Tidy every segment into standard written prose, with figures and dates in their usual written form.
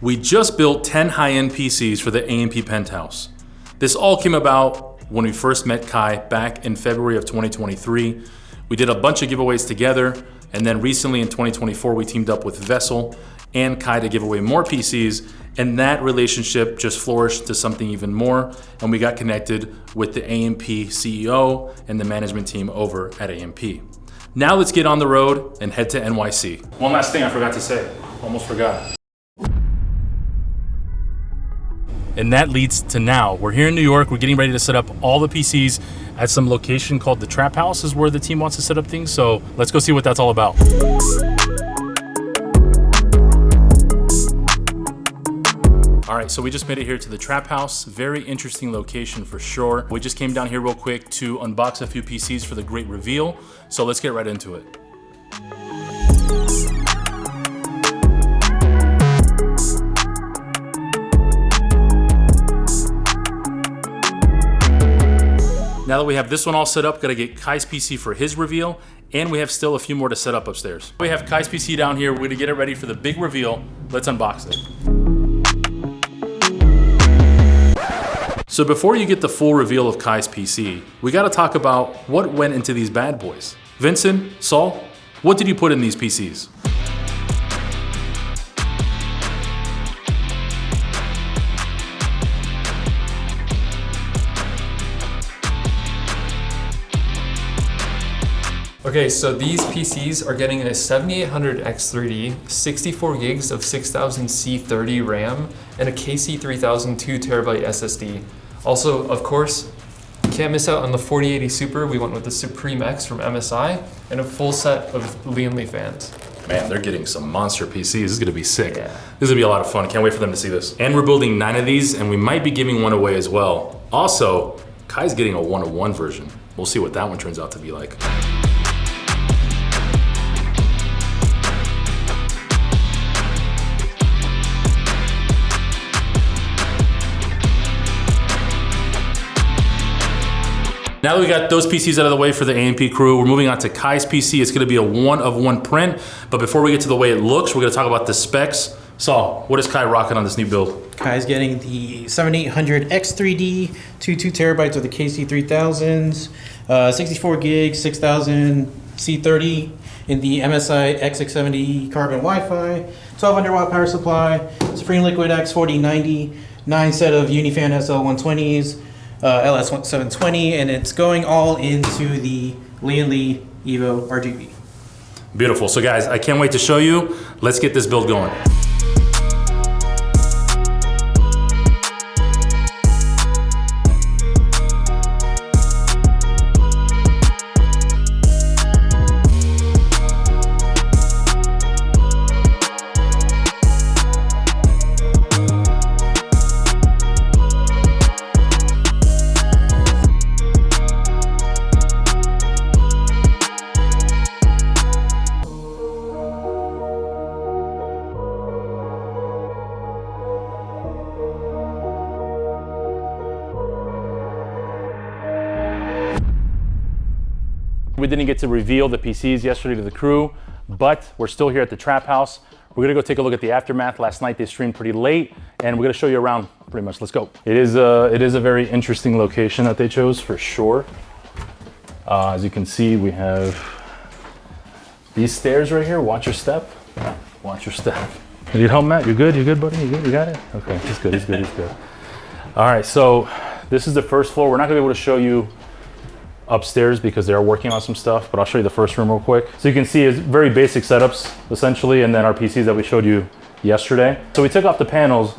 We just built 10 high-end PCs for the AMP Penthouse. This all came about when we first met Kai back in February of 2023. We did a bunch of giveaways together, and then recently in 2024, we teamed up with Vessel and Kai to give away more PCs, and that relationship just flourished to something even more, and we got connected with the AMP CEO and the management team over at AMP. Now let's get on the road and head to NYC. One last thing I forgot to say, almost forgot. And that leads to now. We're here in New York. We're getting ready to set up all the PCs at some location called the Trap House is where the team wants to set up things. So let's go see what that's all about. All right, so we just made it here to the Trap House. Very interesting location for sure. We just came down here real quick to unbox a few PCs for the great reveal. So let's get right into it. Now that we have this one all set up, gotta get Kai's PC for his reveal, and we have still a few more to set up upstairs. We have Kai's PC down here. We're gonna get it ready for the big reveal. Let's unbox it. So before you get the full reveal of Kai's PC, we gotta talk about what went into these bad boys. Vincent, Saul, what did you put in these PCs? Okay, so these PCs are getting a 7800 X3D, 64 gigs of 6000 C30 RAM, and a KC3000 2TB SSD. Also, of course, can't miss out on the 4080 Super. We went with the Supreme X from MSI, and a full set of Lee fans. Man, they're getting some monster PCs. This is gonna be sick. Yeah. This is gonna be a lot of fun. Can't wait for them to see this. And we're building 9 of these, and we might be giving one away as well. Also, Kai's getting a 1-of-1 version. We'll see what that one turns out to be like. Now that we got those PCs out of the way for the AMP crew, we're moving on to Kai's PC. It's gonna be a 1-of-1 print, but before we get to the way it looks, we're gonna talk about the specs. Saul, what is Kai rocking on this new build? Kai's getting the 7800 X3D, 2 terabytes of the KC3000s, 64 gigs, 6000 C30 in the MSI X670 Carbon Wi-Fi, 1200 watt power supply, Supreme Liquid X4090, 9 set of Unifan SL120s, LS720, and it's going all into the Lee Evo RGB. Beautiful. So guys, I can't wait to show you. Let's get this build going. We didn't get to reveal the PCs yesterday to the crew, but we're still here at the Trap House. We're gonna go take a look at the aftermath. Last night they streamed pretty late, and we're gonna show you around pretty much. Let's go. It is a very interesting location that they chose for sure. As you can see, we have these stairs right here. Watch your step. Watch your step. You need help, Matt? You good? You good, buddy? You good? You got it? Okay, he's good. He's good. He's good. All right, so this is the first floor. We're not gonna be able to show you upstairs because they're working on some stuff, but I'll show you the first room real quick. So you can see it's very basic setups essentially, and then our PCs that we showed you yesterday. So we took off the panels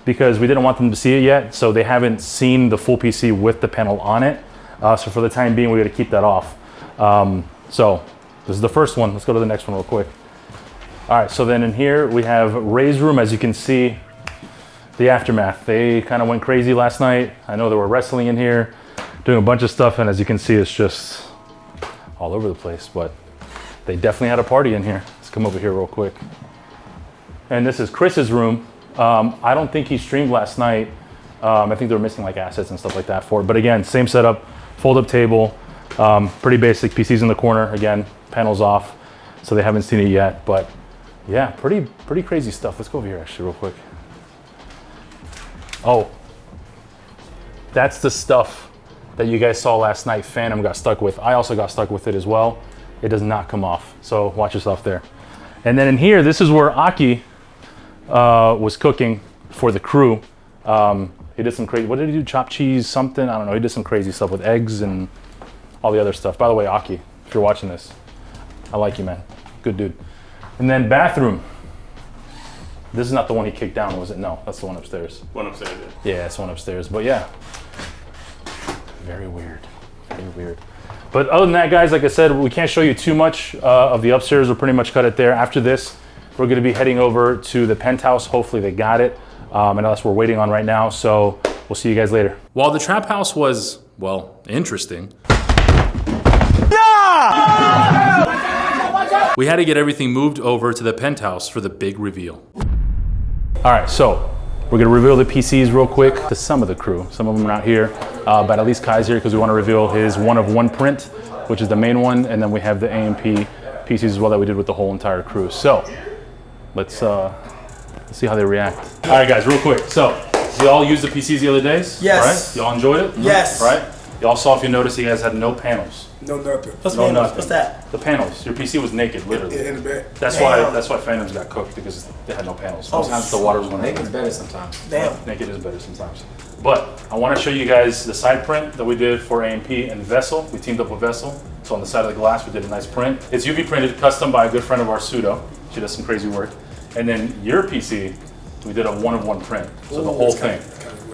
because we didn't want them to see it yet, so they haven't seen the full PC with the panel on it. So for the time being, we got to keep that off. So this is the first one. Let's go to the next one real quick. All right, so then in here we have Ray's room. As you can see, the aftermath. They kind of went crazy last night. I know they were wrestling in here, doing a bunch of stuff, and as you can see, it's just all over the place, but they definitely had a party in here. Let's come over here real quick. And this is Chris's room. I don't think he streamed last night. I think they were missing like assets and stuff like that for it. But again, same setup, fold-up table, pretty basic. PCs in the corner, again, panels off, so they haven't seen it yet. But yeah, pretty crazy stuff. Let's go over here actually real quick. Oh, that's the stuff that you guys saw last night Phantom got stuck with. I also got stuck with it as well. It does not come off, so watch yourself there. And then in here, this is where Aki was cooking for the crew. He did some crazy, what did he do? Chopped cheese, something? I don't know. He did some crazy stuff with eggs and all the other stuff. By the way, Aki, if you're watching this, I like you, man. Good dude. And then bathroom. This is not the one he kicked down, was it? No, that's the one upstairs. One upstairs. Yeah. Yeah, it's one upstairs. But yeah, very weird. Very weird. But other than that, guys, like I said, we can't show you too much of the upstairs. We'll pretty much cut it there. After this, we're going to be heading over to the penthouse. Hopefully they got it. And that's what we're waiting on right now. So we'll see you guys later. While the trap house was, well, interesting. We had to get everything moved over to the penthouse for the big reveal. All right, so we're gonna reveal the PCs real quick to some of the crew. Some of them are not here, but at least Kai's here because we want to reveal his one-of-one print, which is the main one, and then we have the AMP PCs as well that we did with the whole entire crew. So let's see how they react. All right, guys, real quick. So y'all used the PCs the other days? Yes. Right? Y'all enjoyed it? Yes. Right? Y'all saw, if you noticed, you guys had no panels. No nothing. What's No panels? nothing. What's that? The panels. Your PC was naked, literally. In the back. That's Damn. why Phantoms got cooked, because they had no panels. Oh, Sometimes the water was going Naked's better sometimes. Damn. Naked is better sometimes. But I want to show you guys the side print that we did for AMP and Vessel. We teamed up with Vessel. So on the side of the glass, we did a nice print. It's UV printed, custom by a good friend of ours, Pseudo. She does some crazy work. And then your PC, we did a one-of-one print. So the whole thing.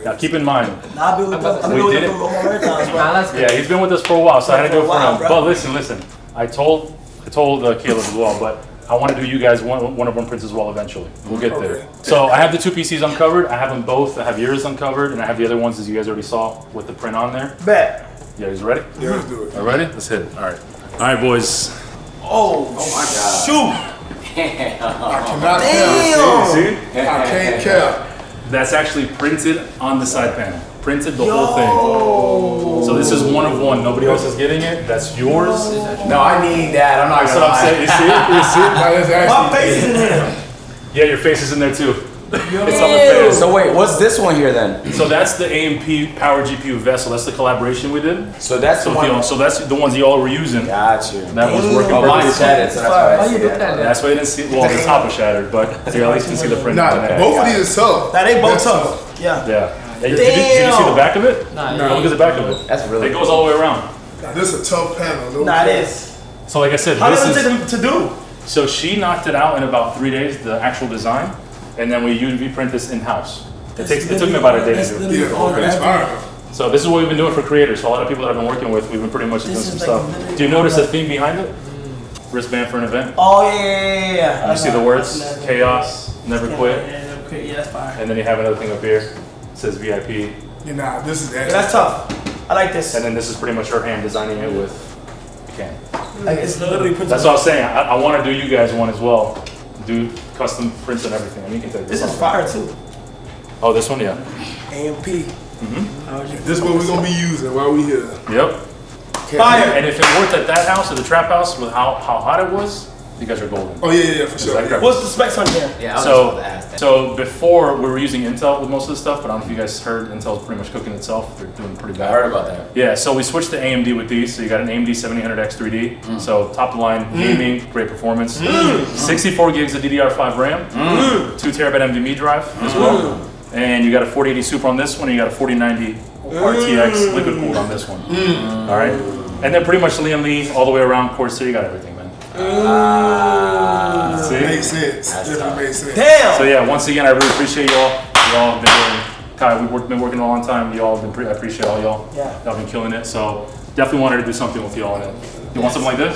Now keep in mind, Nah, I've been with them. I've been We with did them it. for more times, bro. yeah, he's been with us for a while, so I had to do it for Wow, him. bro. But listen, I told Caleb as well, but I want to do you guys one-of-one prints as well eventually. We'll get there. So I have the two PCs uncovered. I have them both. I have yours uncovered, and I have the other ones as you guys already saw with the print on there. Bet. You guys ready? Yeah, let's do it. All ready? Let's hit it. All right. All right, boys. Oh my God. I cannot Damn. See? I can't care. That's actually printed on the side panel. Printed the whole thing. So this is one of one. Nobody else is getting it. That's yours. No, I need that. I'm not That's gonna what I'm lie. saying. You see it? You see it? That is My actually. face is in here. Yeah, your face is in there too. It's on the fan. So wait, what's this one here then? So that's the AMP Power GPU Vessel. That's the collaboration we did. So that's the one. So that's the ones y'all were using. Got you. That was working Oh, mine perfectly. shattered, so that's why I see that. That's why you didn't see. Well, the top was shattered, but you at least can see the print. Nah, on there. both of these are tough. Nah, they both That's tough. Yeah. Yeah. Hey, did you see the back of it? Nah, No, look at the back of it. That's really It goes all the way around. Nah, this is a tough panel. No Nah, cap. it is. So like I said, How this long is. did it take them to do? So she knocked it out in about 3 days, the actual design, and then we UV print this in house. It took me about a day to do. Yeah, okay, that's fine. So this is what we've been doing for creators. So a lot of people that I've been working with, we've been pretty much doing This some is stuff. like literally Do you notice the like- theme behind it? Wristband for an event. Oh yeah. You see the words, chaos, never quit, Yeah, that's fire. and then you have another thing up here. It says VIP, Yeah, nah, this is Yeah, actually. that's tough. I like this. and then this is pretty much her hand designing it with the can. Like it's literally printed. That's what I was saying. I want to do you guys one as well. Do custom prints and everything. I mean, you can take This this is off. fire too. Oh, this one, yeah. AMP. This is what we're gonna be using while we here. Yep. Fire. And if it worked at that house, at the trap house, with how hot it was, you guys are golden. Oh yeah, for sure. Exactly. Yeah. What's the specs on here? Yeah, I was just about to So, ask that. so before we were using Intel with most of the stuff, but I don't know if you guys heard, Intel's pretty much cooking itself. They're doing pretty I bad. heard about that. Yeah, so we switched to AMD with these. So you got an AMD 7800X 3D. So top of the line, gaming, great performance. 64 gigs of DDR5 RAM, 2 terabyte NVMe drive as well. And you got a 4080 Super on this one, and you got a 4090 RTX liquid cooled on this one. All right. And then pretty much Liam Lee all the way around Corsair. You got everything, man. See? Makes sense. Definitely makes sense. Damn. So yeah, once again, I really appreciate y'all. Y'all have been doing, Kai, we've been working a long time. Y'all have been, I appreciate all y'all. Yeah. Y'all been killing it. So definitely wanted to do something with y'all in it. You want something like this?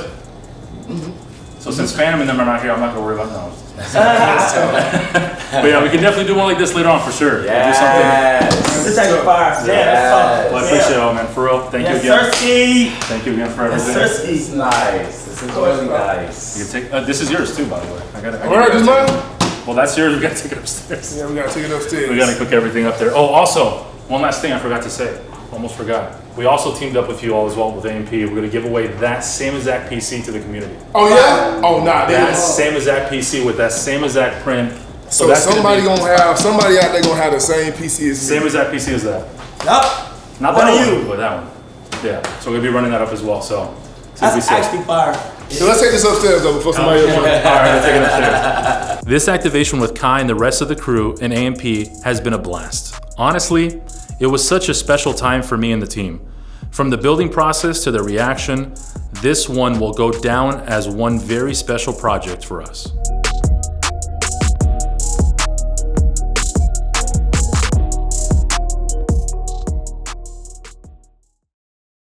So since Phantom and them are not here, I'm not gonna worry about no. But yeah, we can definitely do one like this later on for sure. We'll do something. Yes. This actually fire. Yeah, that's tough. Well, I appreciate y'all, man. For real. Thank you Yes, again. sirski. Thank you again for Yes, everything. This sirski. is nice. This is really nice. You can take, this is yours too, by the way. I gotta All right, this mine. well, that's yours. We gotta take it upstairs. Yeah, we gotta take it upstairs. We gotta cook everything up there. Oh, also, one last thing I forgot to say. Almost forgot. We also teamed up with you all as well with AMP. We're gonna give away that same exact PC to the community. Oh yeah. Oh nah, they That same exact PC with that same exact print So that's gonna somebody be- somebody out there gonna have the same PC as me. Same exact PC as that. Yup. Not One that of one, you. but that one. Yeah, so we're gonna be running that up as well, so. see what we That's say. actually fire. So let's take this upstairs though before somebody else. All right, let's take it upstairs. This activation with Kai and the rest of the crew in AMP has been a blast. Honestly, it was such a special time for me and the team. From the building process to the reaction, this one will go down as one very special project for us.